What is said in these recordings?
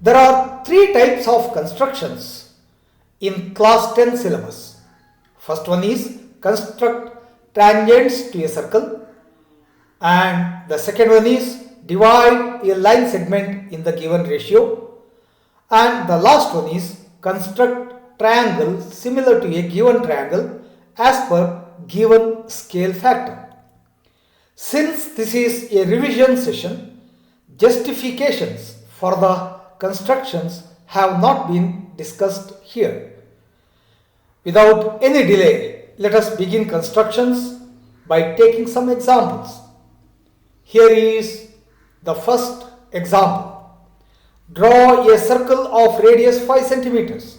There are three types of constructions in class 10 syllabus. First one is construct tangents to a circle, and the second one is divide a line segment in the given ratio, and the last one is construct triangle similar to a given triangle as per given scale factor. Since this is a revision session, justifications for the constructions have not been discussed here. Without any delay, let us begin constructions by taking some examples. Here is the first example. Draw a circle of radius 5 centimeters.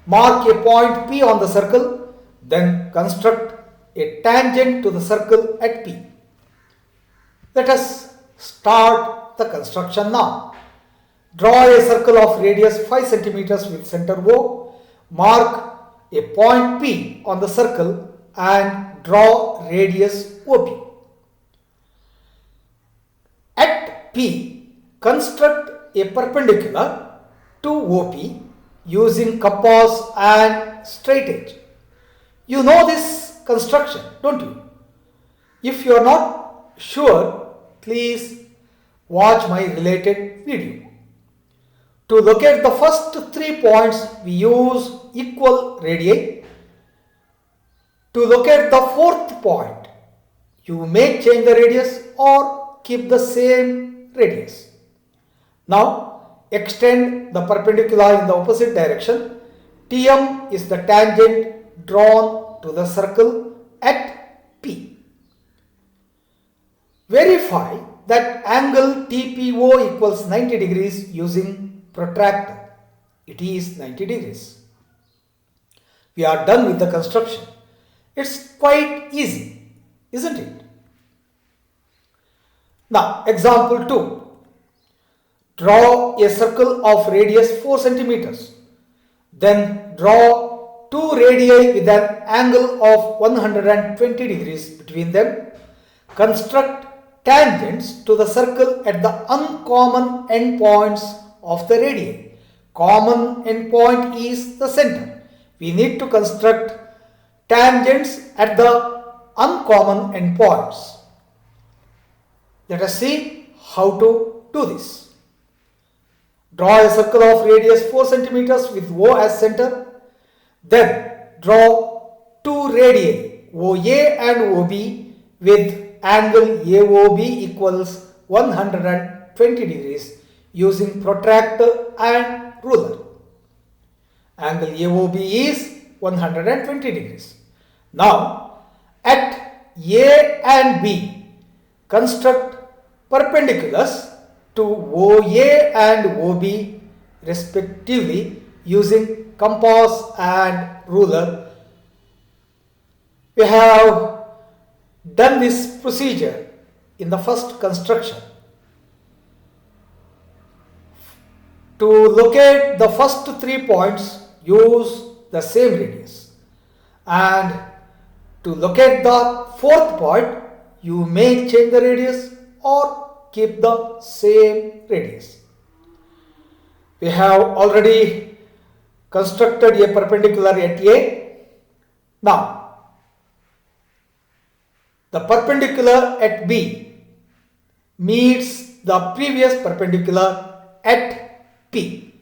Mark a point P on the circle, then construct a tangent to the circle at P. Let us start the construction now. Draw a circle of radius 5 centimeters with center O. Mark a point P on the circle and draw radius OP. At P, construct a perpendicular to OP using compass and straight edge. You know this construction, don't you? If you are not sure, please watch my related video. To locate the first 3 points, we use equal radii. To locate the fourth point, you may change the radius or keep the same radius. Now, extend the perpendicular in the opposite direction. Tm is the tangent drawn to the circle at P. Verify that angle TPO equals 90 degrees using protractor. It is 90 degrees. We are done with the construction. It's quite easy, isn't it? Now, example 2. Draw a circle of radius 4 centimeters. Then draw 2 radii with an angle of 120 degrees between them. Construct tangents to the circle at the uncommon endpoints of the radii. Common endpoint is the center. We need to construct tangents at the uncommon endpoints. Let us see how to do this. Draw a circle of radius 4 centimeters with O as center. Then draw 2 radii OA and OB with angle AOB equals 120 degrees using protractor and ruler. Angle AOB is 120 degrees. Now, at A and B, construct perpendiculars to OA and OB respectively using compass and ruler. We have done this procedure in the first construction. To locate the first 3 points, use the same radius, and to locate the fourth point, you may change the radius or keep the same radius. We have already constructed a perpendicular at A. Now, the perpendicular at B meets the previous perpendicular at P.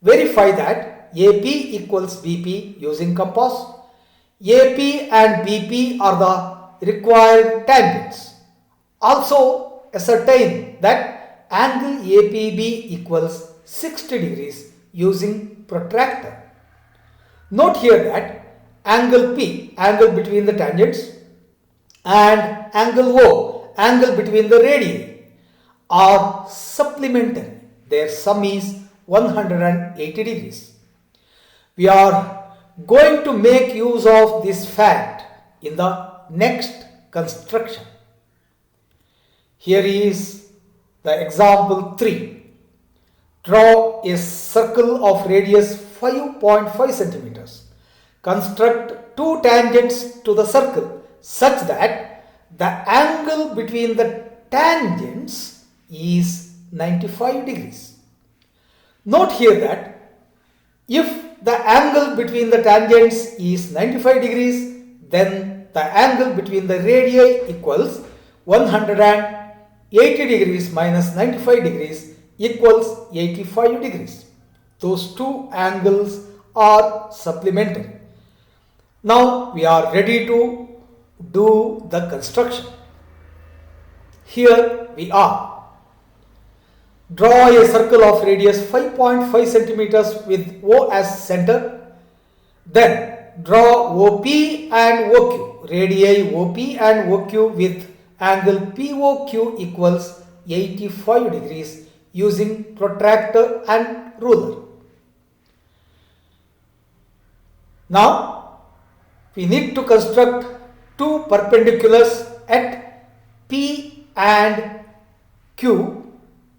Verify that AP equals BP using compass. AP and BP are the required tangents. Also, ascertain that angle APB equals 60 degrees using protractor. Note here that angle P, angle between the tangents, and angle O, angle between the radii, are supplementary. Their sum is 180 degrees. We are going to make use of this fact in the next construction. Here is the example 3. Draw a circle of radius 5.5 centimeters. Construct 2 tangents to the circle such that the angle between the tangents is 95 degrees. Note here that if the angle between the tangents is 95 degrees, then the angle between the radii equals 180 degrees minus 95 degrees equals 85 degrees. Those two angles are supplementary. Now we are ready to do the construction. Here we are. Draw a circle of radius 5.5 centimeters with O as center. Then draw OP and OQ, radii OP and OQ with angle POQ equals 85 degrees using protractor and ruler. Now we need to construct two perpendiculars at P and Q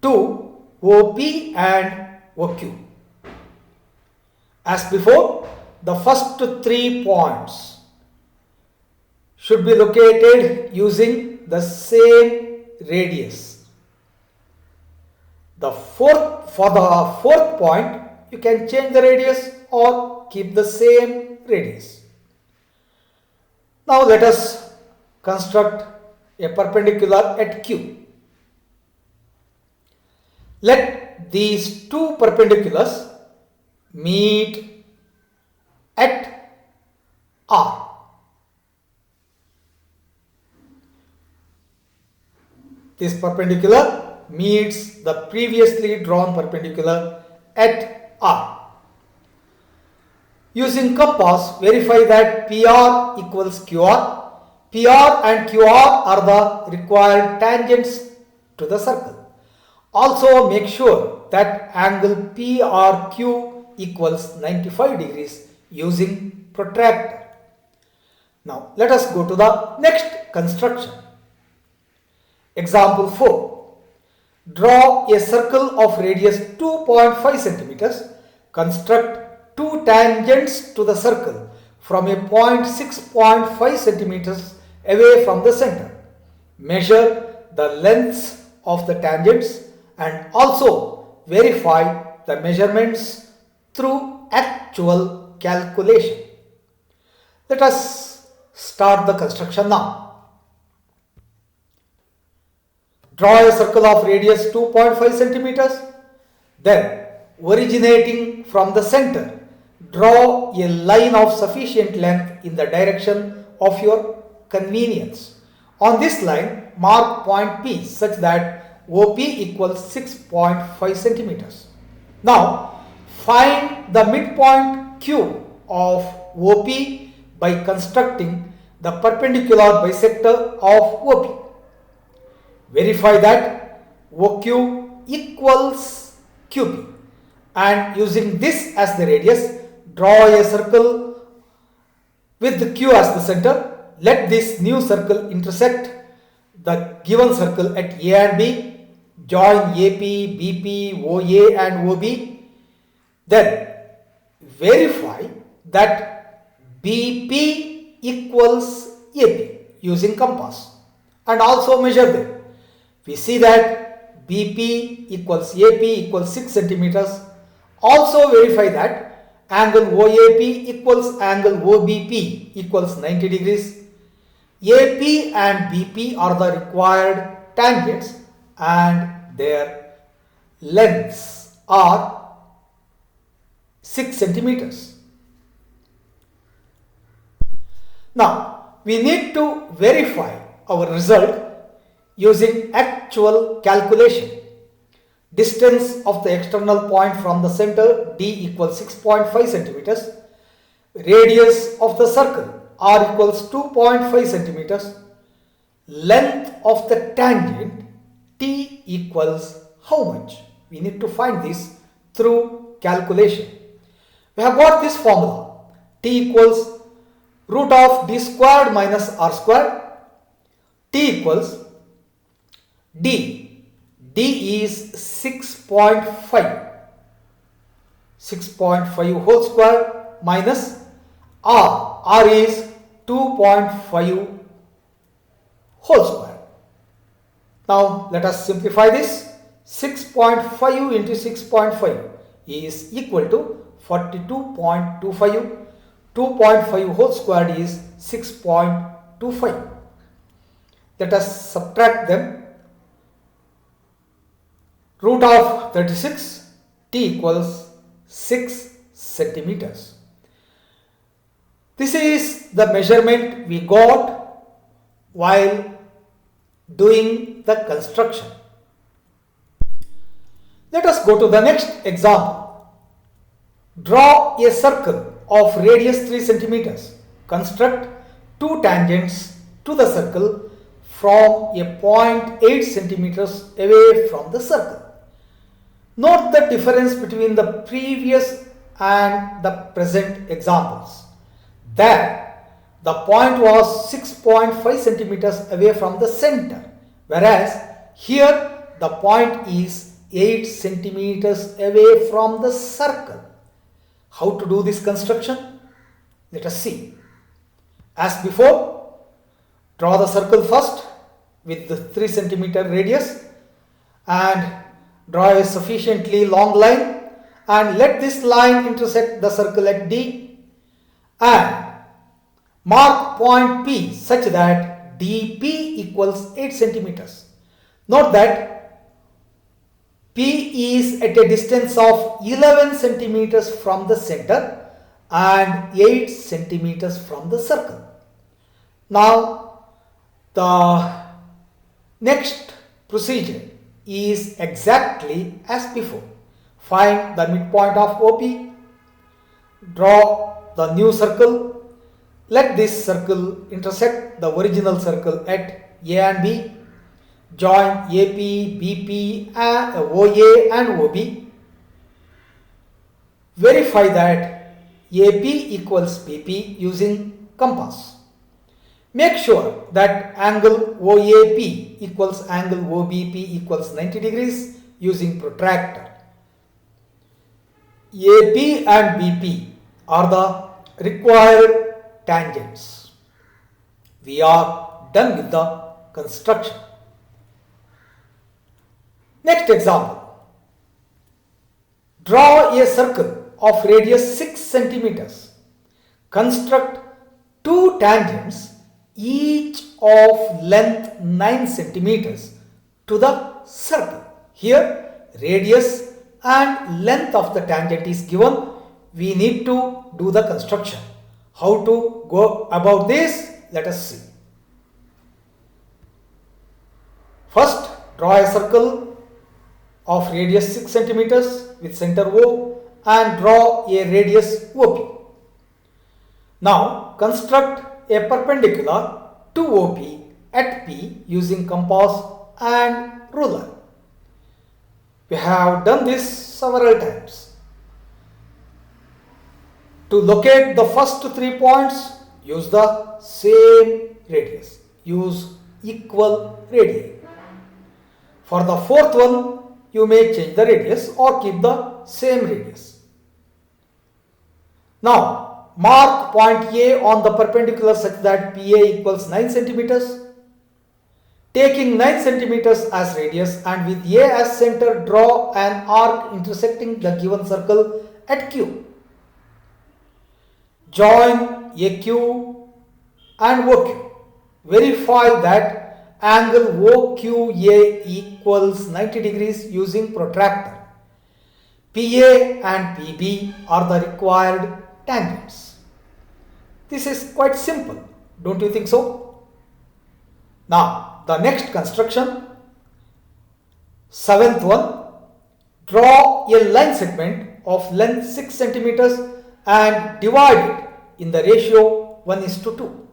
to OP and OQ. As before, the first 3 points should be located using the same radius. For the fourth point, you can change the radius or keep the same radius. Now let us construct a perpendicular at Q. Let these two perpendiculars meet at R. This perpendicular meets the previously drawn perpendicular at R. Using compass, verify that PR equals QR. PR and QR are the required tangents to the circle. Also make sure that angle PRQ equals 95 degrees using protractor. Now let us go to the next construction. Example 4. Draw a circle of radius 2.5 centimeters. Construct two tangents to the circle from a point 6.5 centimeters away from the center. Measure the lengths of the tangents and also verify the measurements through actual calculation. Let us start the construction now. Draw a circle of radius 2.5 centimeters. Then, originating from the center, draw a line of sufficient length in the direction of your convenience. On this line, mark point P such that OP equals 6.5 centimeters. Now, find the midpoint Q of OP by constructing the perpendicular bisector of OP. Verify that OQ equals QP, and using this as the radius, draw a circle with the Q as the center. Let this new circle intersect the given circle at A and B. Join AP, BP, OA and OB. Then verify that BP equals AP using compass and also measure them. We see that BP equals AP equals 6 centimeters. Also verify that angle OAP equals angle OBP equals 90 degrees. AP and BP are the required tangents and their lengths are 6 centimeters. Now we need to verify our result using actual calculation. Distance of the external point from the center D equals 6.5 centimeters. Radius of the circle R equals 2.5 centimeters. Length of the tangent T equals how much? We need to find this through calculation. We have got this formula. T equals root of D squared minus R squared. T equals D. D is 6.5. 6.5 whole square minus R. R is 2.5 whole square. Now let us simplify this. 6.5 into 6.5 is equal to 42.25. 2.5 whole squared is 6.25. Let us subtract them. Root of 36, t equals 6 centimeters. This is the measurement we got while doing the construction. Let us go to the next example. Draw a circle of radius 3 centimeters. Construct two tangents to the circle from a point 8 centimeters away from the circle. Note the difference between the previous and the present examples. There, the point was 6.5 centimeters away from the center, whereas here the point is 8 centimeters away from the circle. How to do this construction? Let us see. As before, draw the circle first with the 3 centimeter radius and draw a sufficiently long line and let this line intersect the circle at D and mark point P such that DP equals 8 centimeters. Note that P is at a distance of 11 centimeters from the center and 8 centimeters from the circle. Now the next procedure is exactly as before. Find the midpoint of OP, draw the new circle, let this circle intersect the original circle at A and B, join AP, BP, OA and OB, verify that AP equals BP using compass. Make sure that angle OAP equals angle OBP equals 90 degrees using protractor. AP and BP are the required tangents. We are done with the construction. Next example. Draw a circle of radius 6 centimeters. Construct two tangents each of length 9 centimeters to the circle. Here radius and length of the tangent is given. We need to do the construction. How to go about this? Let us see. First, draw a circle of radius 6 centimeters with center O and draw a radius OP. Now construct a perpendicular to OP at P using compass and ruler. We have done this several times. To locate the first 3 points, use the same radius. Use equal radii. For the fourth one, you may change the radius or keep the same radius. Now, mark point A on the perpendicular such that PA equals 9 centimeters. Taking 9 centimeters as radius and with A as center, draw an arc intersecting the given circle at Q. Join AQ and OQ. Verify that angle OQA equals 90 degrees using protractor. PA and PB are the required tangents. This is quite simple, don't you think so? Now, the next construction, seventh one, draw a line segment of length 6 centimeters and divide it in the ratio 1:2.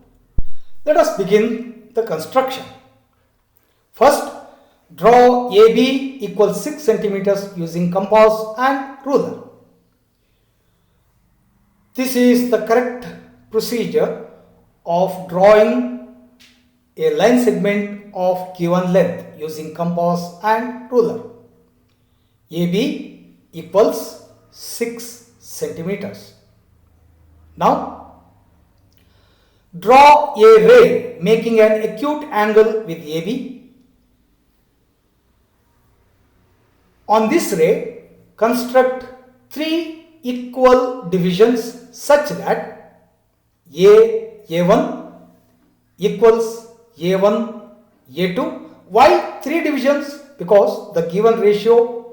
Let us begin the construction. First, draw AB equals 6 centimeters using compass and ruler. This is the correct procedure of drawing a line segment of given length using compass and ruler. AB equals 6 centimeters. Now, draw a ray making an acute angle with AB. On this ray, construct three equal divisions such that A1 equals A1, A2. Why 3 divisions? Because the given ratio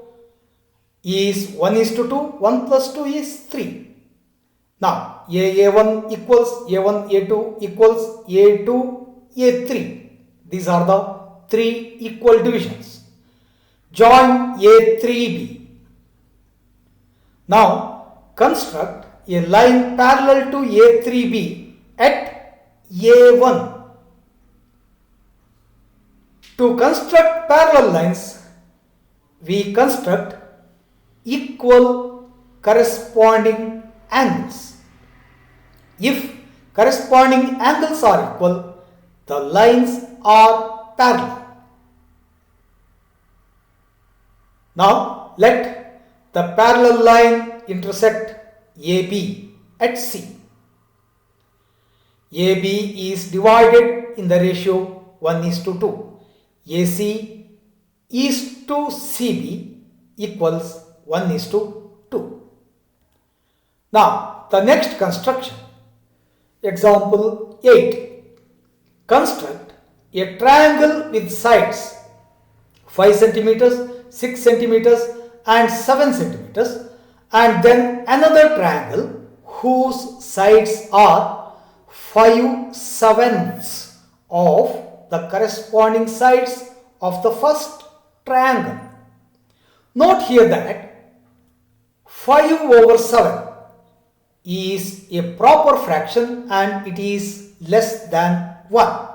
is 1:2, 1 plus 2 is 3. Now A1 equals A1, A2 equals A2, A3. These are the 3 equal divisions. Join A3B. Now construct a line parallel to A3B at A1. To construct parallel lines, we construct equal corresponding angles. If corresponding angles are equal, the lines are parallel. Now let the parallel line intersect AB at C. AB is divided in the ratio 1:2. AC is to CB equals 1:2. Now the next construction, example 8. Construct a triangle with sides 5 centimeters, 6 centimeters and 7 centimeters, and then another triangle whose sides are 5/7 of the corresponding sides of the first triangle. Note here that 5/7 is a proper fraction and it is less than 1.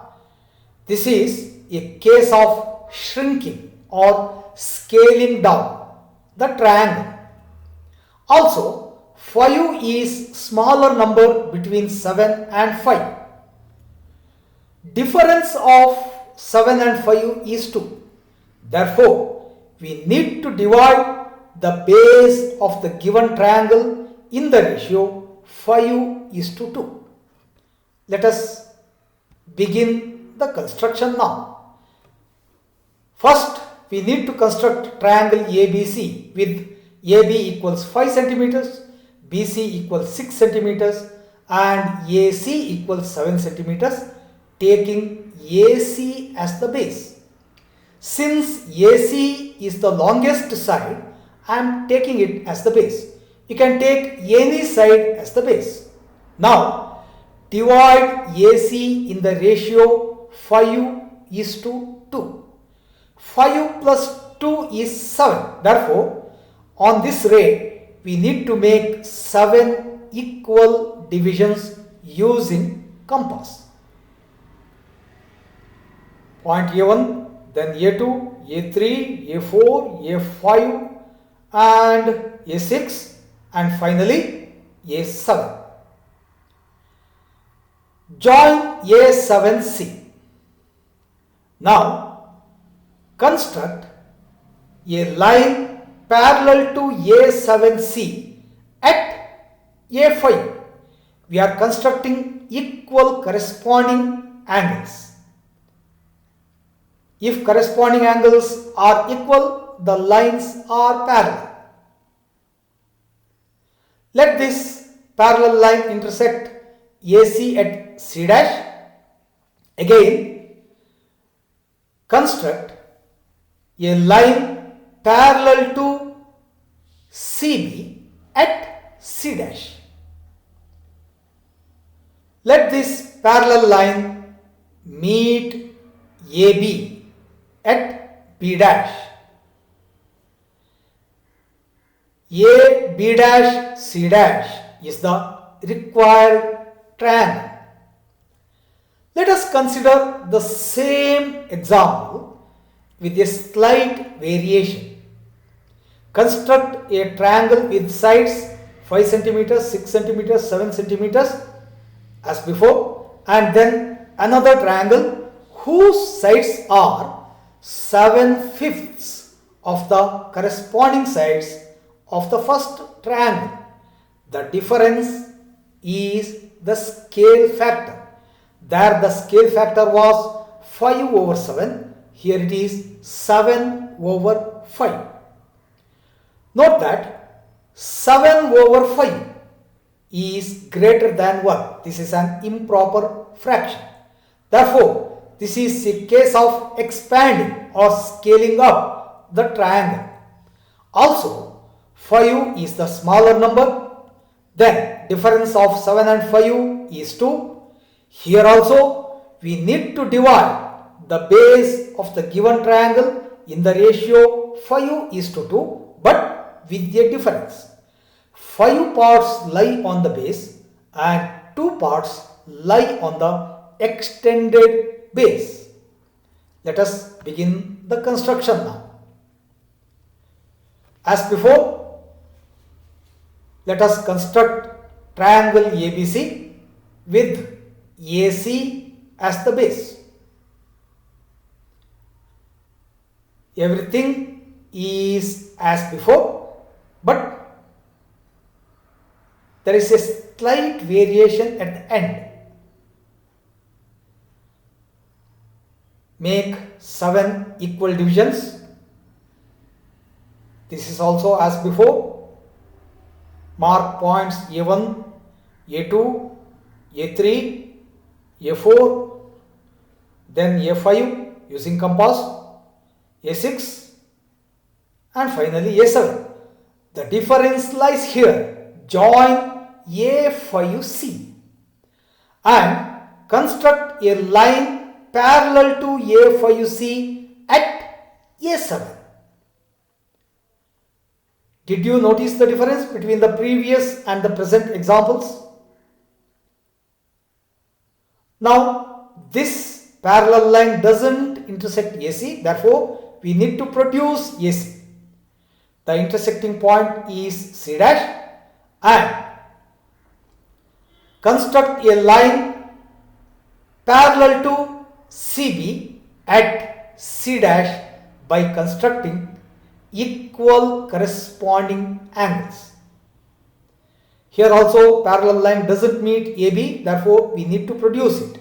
This is a case of shrinking or scaling down the triangle. Also, 5 is smaller number between 7 and 5. Difference of 7 and 5 is 2. Therefore, we need to divide the base of the given triangle in the ratio 5:2. Let us begin the construction now. First, we need to construct triangle ABC with AB equals 5 centimeters, BC equals 6 centimeters and AC equals 7 centimeters, taking AC as the base. Since AC is the longest side, I am taking it as the base. You can take any side as the base. Now, divide AC in the ratio 5:2. 5 plus 2 is 7. Therefore, on this ray, we need to make 7 equal divisions using compass. Point A1, then A2, A3, A4, A5 and A6 and finally A7. Join A7C. Now construct a line parallel to A7C at A5. We are constructing equal corresponding angles. If corresponding angles are equal, the lines are parallel. Let this parallel line intersect AC at C dash. Again, construct a line parallel to CB at C dash. Let this parallel line meet AB at B dash. A, B dash, C dash is the required triangle. Let us consider the same example with a slight variation. Construct a triangle with sides 5 centimeters, 6 centimeters, 7 centimeters as before, and then another triangle whose sides are 7/5 of the corresponding sides of the first triangle. The difference is the scale factor. There the scale factor was 5/7. Here it is 7/5. Note that 7 over 5 is greater than 1. This is an improper fraction. Therefore, this is a case of expanding or scaling up the triangle. Also, 5 is the smaller number. Then difference of 7 and 5 is 2. Here also we need to divide the base of the given triangle in the ratio 5 is to 2, but with a difference. 5 parts lie on the base and 2 parts lie on the extended base. Let us begin the construction now. As before, let us construct triangle ABC with AC as the base. Everything is as before, but there is a slight variation at the end. Make 7 equal divisions. This is also as before. Mark points A1, A2, A3, A4, then A5 using compass, A6 and finally A7. The difference lies here. Join A5C and construct a line parallel to A5C at A7. Did you notice the difference between the previous and the present examples? Now, this parallel line doesn't intersect AC, therefore, we need to produce AC. The intersecting point is C dash and construct a line parallel to CB at C dash by constructing equal corresponding angles. Here also parallel line doesn't meet AB, therefore we need to produce it.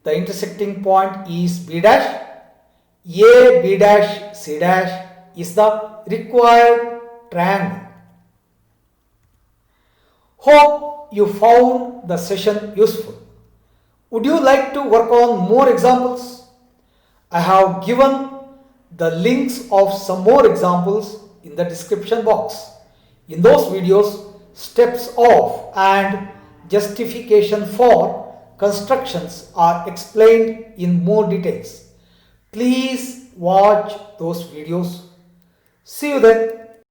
The intersecting point is B dash. A, B dash, C dash is the required triangle. Hope you found the session useful. Would you like to work on more examples? I have given the links of some more examples in the description box. In those videos, steps of and justification for constructions are explained in more details. Please watch those videos. See you then.